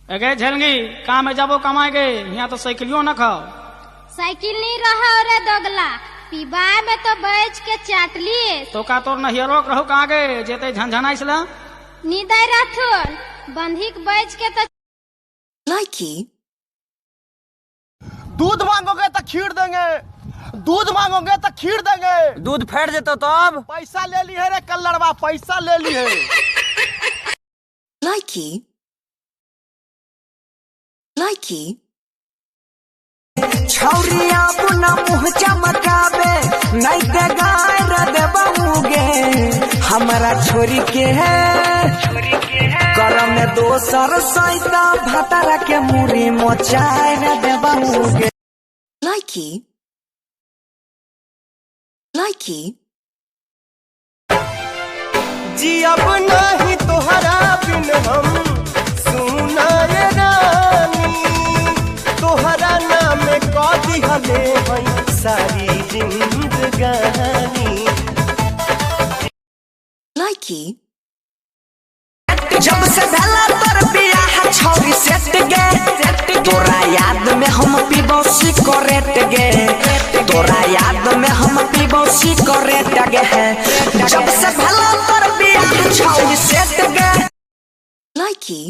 अगे झलगी कहाँ में जाबो कमाएगे, यहाँ तो साइकिलियों न खाओ। साइकिल नहीं रहा रे दोगला, पिबाए में तो बेच के चाट लिए। तो का तोर नहियरोक रहू कहाँ गे जेते झंझनाइसला नीदय रहथुन बंधिक बेच के तो लाइकी। दूध मांगोगे तो खीर देंगे, दूध मांगोगे तो खीर देंगे। दूध फेंट देते तो अब पैसा ले ली है रे कल्लड़वा, पैसा ले ली है। लाइकी लाइकी। छौरिया बुना मुँह चमकावे नहीं दे गाय रदे बहुगे हमारा छोरी के है करम में दोसर सैता भातारा के मुरी मोचाए रदे बहुगे। लाइकी लाइकी। जी अब नहीं तोहरा बिन हम सुना ये रानी, तोहरा नाम कदी हमें है सारी जिंदगानी। लाइकी। जब से भला पर बियाह छौरी सेट गे तोरा याद में हम पीबो सिगरेट गे, तोरा याद में हम पीबो सिगरेट गे है। जब से भला पर बियाह छौरी सेट गे। लाइकी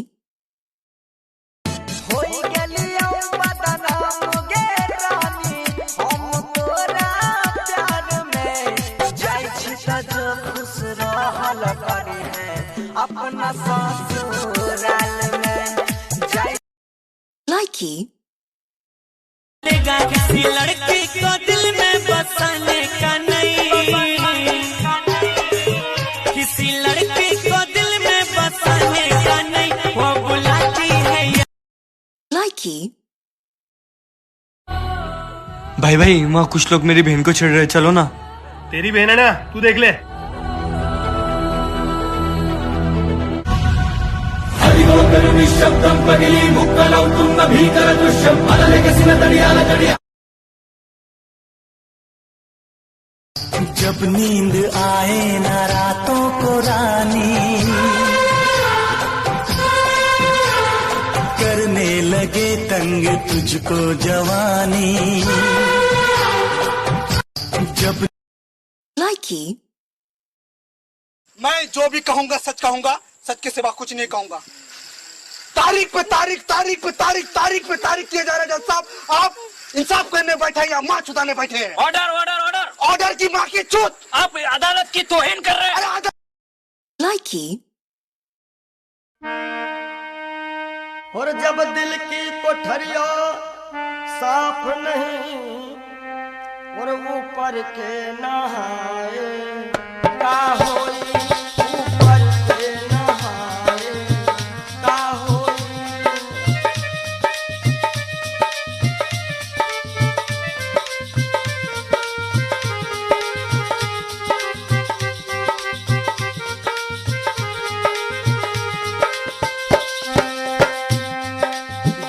होई गेलियो बदनाम गे रानी हम तोरा प्यार में जाई छी त जो खुश रहल करी है अपना ससुराल में जाई। लाइकी किसी लड़की को दिल में बसाने का नहीं, किसी लड़की को दिल में बसाने का नहीं, वो बुलाती है। लाइकी। भाई भाई वहाँ कुछ लोग मेरी बहन को छेड़ रहे, चलो ना। तेरी बहन है ना, तू देख ले। जब नींद आए ना रातों को रानी करने लगे तंग तुझको जवानी। जब लाइकी मैं जो भी कहूंगा सच कहूंगा, सच के सिवा कुछ नहीं कहूंगा। तारीख पे तारीख, तारीख पे तारीख, तारीख पे तारीख किए जा रहे हैं। जज साहब आप इंसाफ करने बैठे हैं या माँ छुटाने बैठे हैं? Order order order. ऑर्डर की माँ की चूत। आप अदालत की तौहीन कर रहे हैं। लाइकी। और जब दिल की कोठरिया साफ नहीं और ऊपर के नहाए का होई, ऊपर के नहाए का होई।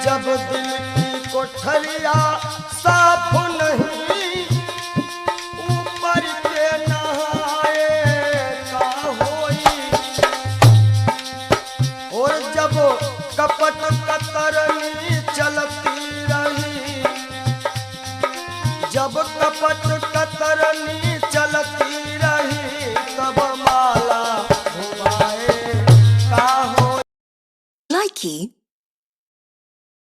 जब दिल की कोठरिया साफ नहीं